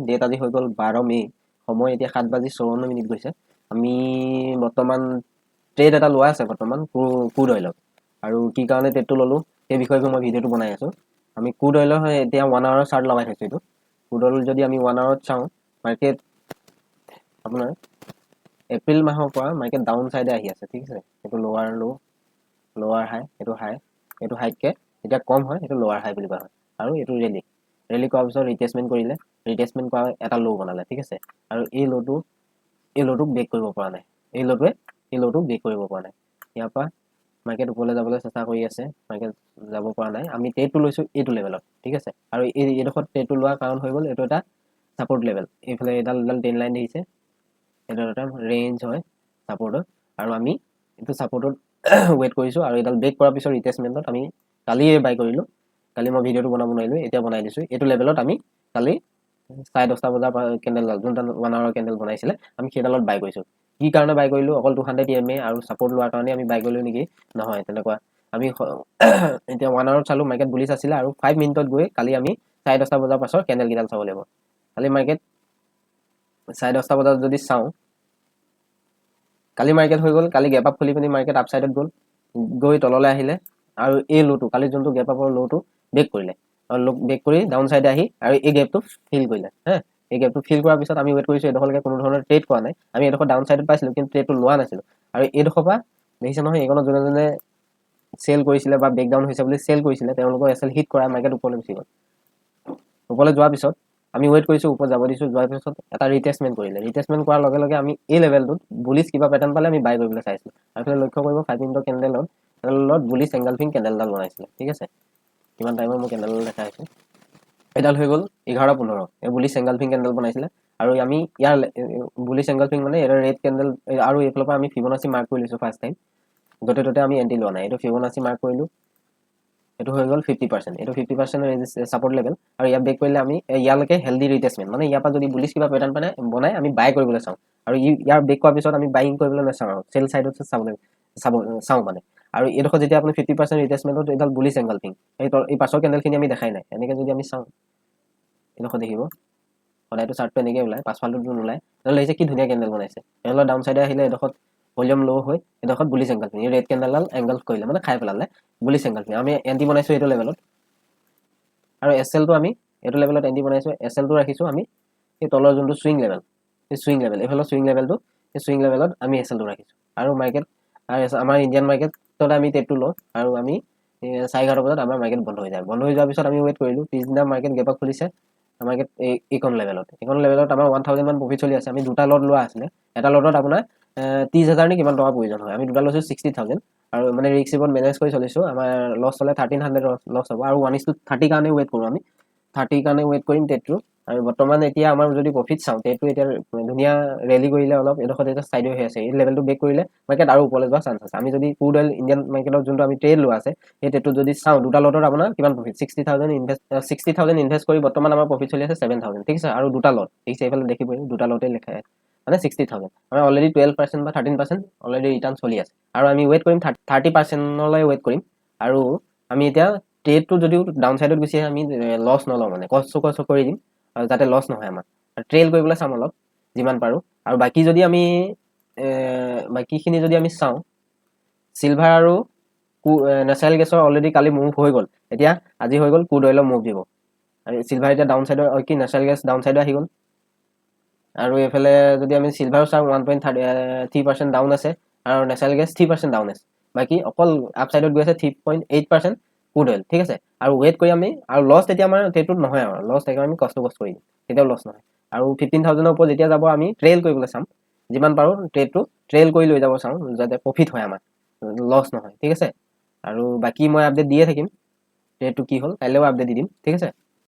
date আজি হৈ গ'ল 12 মে সময় এতিয়া 7:54 গৈছে আমি বৰ্তমান ট্ৰেড এটা লোৱা আছে বৰ্তমান ক্ৰুড অইলত আৰু কি কাৰণে ট্ৰেডটো ললো সেই বিষয়ে মই ভিডিঅ'টো বনাই আছো আমি ক্ৰুড অইলৰ এতিয়া 1 আৱাৰৰ চাৰ্ট লগাই থৈছো এইটো ক্ৰুড অইল যদি আমি 1 আৱাৰত চাওঁ মাৰ্কেট আপোনাৰ এপ্ৰিল মাহৰ পৰা মাৰ্কেট ডাউন সাইডে আহি আছে ঠিক আছে এইটো লোৱাৰ লো লোৱাৰ হাই এইটো হাইটকে এতিয়া কম হয় এইটো লোৱাৰ হাই বুলি কোৱা হয় আৰু এইটো ৰেলি কৰাৰ পিছত ৰিটেষ্টমেন্ট কৰিলে ৰিটেষ্টমেন্ট কৰা এটা লো বনালে ঠিক আছে আৰু এই লোটোক ব্ৰেক কৰিব পৰা নাই এই লোটোক ব্ৰেক কৰিব পৰা নাই ইয়াৰ পৰা মাৰ্কেট ওপৰলৈ যাবলৈ চেষ্টা কৰি আছে মাৰ্কেট যাব পৰা নাই আমি ট্ৰেডটো লৈছো এইটো লেভেলত ঠিক আছে আৰু এইডোখৰত ট্ৰেডটো লোৱাৰ কাৰণ হৈ গ'ল এইটো এটা সাপোৰ্ট লেভেল এইফালে এডাল টেন লাইন দিছে এটা ৰেঞ্জ হয় সাপোৰ্টৰ আৰু আমি এইটো সাপোৰ্টত ওয়েট কৰিছো আৰু এডাল ব্ৰেক কৰাৰ পিছত ৰিটেষ্টমেন্টত আমি কালি বাই কৰিলো কালি মই ভিডিঅ'টো বনাব নোৱাৰিলো এতিয়া বনাই দিছো এইটো লেভেলত আমি কালি 10:30 বজাৰ কেন্ডেলডাল যোনটা 1 আৱাৰৰ কেন্ডেল বনাইছিলে আমি সেইডালত বাই কৰিছো কি কাৰণে বাই কৰিলো অকল 200 EMA আৰু সাপোৰ্ট লোৱাৰ কাৰণে আমি বাই কৰিলো নেকি নহয় তেনেকুৱা আমি এতিয়া 1 আৱাৰত চালো মাৰ্কেট বুলিছ আছিলে আৰু 5 মিনিটত গৈ কালি আমি 10:30 বজাৰ পাছৰ কেন্ডেল কিডাল চাব লাগিব কালি মাৰ্কেট 10:30 বজাত যদি চাওঁ কালি মাৰ্কেট হৈ গ'ল কালি গ্যাপ আপ খুলি পিনি মাৰ্কেট আপ সাইডত গৈ তললৈ আহিলে আৰু এই লোটো কালি যোনটো গ্যাপ আপৰ লোটো ব্ৰেক কৰিলে আৰু লোক ব্ৰেক কৰি ডাউন সাইডে আহি আৰু এই গ্যাপটো ফিল কৰিলে হা এই গ্যাপটো ফিল কৰাৰ পিছত আমি ওয়েট কৰিছো এডখৰলৈকে কোনো ধৰণৰ ট্ৰেড কৰা নাই আমি এডখৰ ডাউন সাইডত পাইছিলো কিন্তু ট্ৰেডটো লোৱা নাছিলো আৰু এইডখৰ পৰা দেখিছে নহয় এইকণত যোনে সেল কৰিছিলে বা ব্ৰেক ডাউন হৈছে বুলি সেল কৰিছিলে তেওঁলোকৰ এসএল হিট কৰা মাৰ্কেট ওপৰলৈ গুচি গ'ল ওপৰলৈ যোৱাৰ পিছত আমি ওয়েট কৰিছো ওপৰ যাব দিছো যোৱাৰ পিছত এটা ৰিটেষ্টমেন্ট কৰিলে ৰিটেষ্টমেন্ট কৰাৰ লগে লগে আমি এই লেভেলটোত বুলিশ কিবা প্যাটাৰ্ন পালে আমি বাই কৰিবলৈ চাইছিলো আৰু ফলে লক্ষ্য কৰিব 5 মিনিটৰ কেন্ডেলত বুলিশ এংগলফিং কেন্ডেলডাল বনাইছিলে ঠিক আছে কিমান টাইমৰ মই কেন্ডেল দেখাই আছো এডাল হৈ গ'ল 11:15 এই বুলিশ এংগলফিং কেন্ডেল বনাইছিলে আৰু আমি ইয়াৰ বুলিশ এংগলফিং মানে এটা ৰেড কেন্ডেল আৰু এইফালৰ পৰা আমি ফিবোনাচি মাৰ্ক কৰি লৈছো ফাৰ্ষ্ট টাইম যতে ততে আমি এন্ট্ৰি লোৱা নাই এইটো ফিবোনাচি মাৰ্ক কৰিলো এইটো হৈ গ'ল 50% এইটো 50% সাপোৰ্ট লেভেল আৰু ইয়াত ব্ৰেক কৰিলে আমি ইয়ালৈকে হেলদি ৰিটেষ্টমেন্ট মানে ইয়াৰ পৰা যদি বুলিশ কিবা প্যাটাৰ্ন বনাই আমি বাই কৰিবলৈ চাওঁ আৰু ইয়াৰ ব্ৰেক কৰাৰ পিছত আমি বাইং কৰিবলৈ নাচাওঁ সেল সাইডত চাওঁ মানে আৰু এইডোখৰ যেতিয়া আপুনি 50% ৰিটেষ্টমেন্টত এডাল বুলিশ এংগলফিং এই পাছৰ কেন্ডেলখিনি আমি দেখাই নাই এনেকৈ যদি আমি চাওঁ এইডোখৰ দেখিব সদায়তো চাৰ্টটো এনেকৈ ওলাই পাছফালটো নোলায় তেনেহ'লে লাগিছে কি ধুনীয়া কেন্ডেল বনাইছে তেনেহ'লে ডাউন সাইডে আহিলে এডোখৰত ভলিউম লো হৈ এডোখৰত বুলিশ এংগলফিং এই ৰেড কেন্ডেলডাল এংগলফ কৰিলে মানে খাই পেলালে বুলিশ এংগলফিং আমি এন্টি বনাইছো এইটো লেভেলত আৰু এসএলটো আমি এইটো লেভেলত এন্টি বনাইছো এসএলটো ৰাখিছো আমি এই তলৰ যোনটো সুইং লেভেল এই সুইং লেভেল এইফালৰ সুইং লেভেলটো এই সুইং লেভেলত আমি এসএলটো ৰাখিছো আৰু মাৰ্কেট আমাৰ ইণ্ডিয়ান মাৰ্কেটত আমি ট্ৰেডটো লওঁ আৰু আমি 11:30 বজাত আমাৰ মাৰ্কেট বন্ধ হৈ যায় বন্ধ হৈ যোৱাৰ পিছত আমি ওয়েট কৰিলো পিছদিনা মাৰ্কেট গেপ আপ খুলিছে মাৰ্কেট এইকন লেভেলত আমাৰ 1000 মান প্ৰফিট চলি আছে আমি দুটা লট লোৱা আছিলে এটা লটত আপোনাৰ 30,000 নে কিমান টকা প্ৰয়োজন হয় আমি দুটা লৈছো 60,000 আৰু মানে ৰিস্ক মেনেজ কৰি চলিছো আমাৰ লছ হলে 1300 লছ হ'ব আৰু 1:30 কাৰণে ওয়েট কৰো আমি 30 কাৰণে ওয়েট কৰিম ট্ৰেডটো আৰু বৰ্তমান এতিয়া আমাৰ যদি প্ৰফিট চাওঁ ট্ৰেডটো এতিয়া ধুনীয়া ৰেলি কৰিলে অলপ এডোখৰ এটা সাইড হৈ আছে এই লেভেলটো ব্ৰেক কৰিলে মাৰ্কেট আৰু ওপৰলৈ যোৱাৰ চান্স আছে আমি যদি ক্ৰুড অইল ইণ্ডিয়ান মাৰ্কেটত যোনটো আমি ট্ৰেড লোৱা আছে এই ট্ৰেডটো যদি চাওঁ দুটা লটত আপোনাৰ কিমান প্ৰফিট 60,000 ইনভেষ্ট কৰি বৰ্তমান আমাৰ প্ৰফিট চলি আছে 7,000 ঠিক আছে আৰু দুটা লট ঠিক আছে এইফালে দেখিবই দুটা লটে লেখা আছে মানে 60,000 আমাৰ অলৰেডি 12% বা 13% অলৰেডি ৰিটাৰ্ণ চলি আছে আৰু আমি ওয়েট কৰিম 30% লৈ ওয়েট কৰিম আৰু আমি এতিয়া ট্ৰেডটো যদিও ডাউন সাইডত গুছি আমি লছ নলওঁ মানে কষ্ট কৰি দিম আৰু যাতে লছ নহয় আমাৰ ট্ৰেল কৰিবলৈ চাম অলপ যিমান পাৰো আৰু বাকি যদি আমি বাকিখিনি যদি আমি চাওঁ সিলভাৰ আৰু নেচাৰেল গেছৰ অলৰেডি কালি মুভ হৈ গ'ল এতিয়া আজি হৈ গ'ল ক্ৰুড অইলৰ মুভ দিব আৰু সিলভাৰ এতিয়া ডাউন সাইডৰ কি নেচাৰেল গেছ ডাউন সাইডে আহি গ'ল আৰু এফালে যদি আমি সিলভাৰ চাওঁ 1.3% ডাউন আছে আৰু নেচাৰেল গেছ 3% ডাউন আছে বাকি অকল আপ সাইডত গৈ আছে 3.8% ক্ৰুড অইল ঠিক আছে আৰু ওয়েট কৰি আমি আৰু লছ তেতিয়া আমাৰ ট্ৰেডটোত নহয় আৰু লছ থাকে আমি কষ্ট কৰি দিম তেতিয়াও লছ নহয় আৰু 15,000 ওপৰত যেতিয়া যাব আমি ট্ৰেল কৰিবলৈ চাম যিমান পাৰো ট্ৰেডটো ট্ৰেল কৰি লৈ যাব চাওঁ যাতে প্ৰফিট হয় আমাৰ লছ নহয় ঠিক আছে আৰু বাকি মই আপডেট দিয়ে থাকিম ট্ৰেডটো কি হ'ল কাইলৈও আপডেট দি দিম ঠিক আছে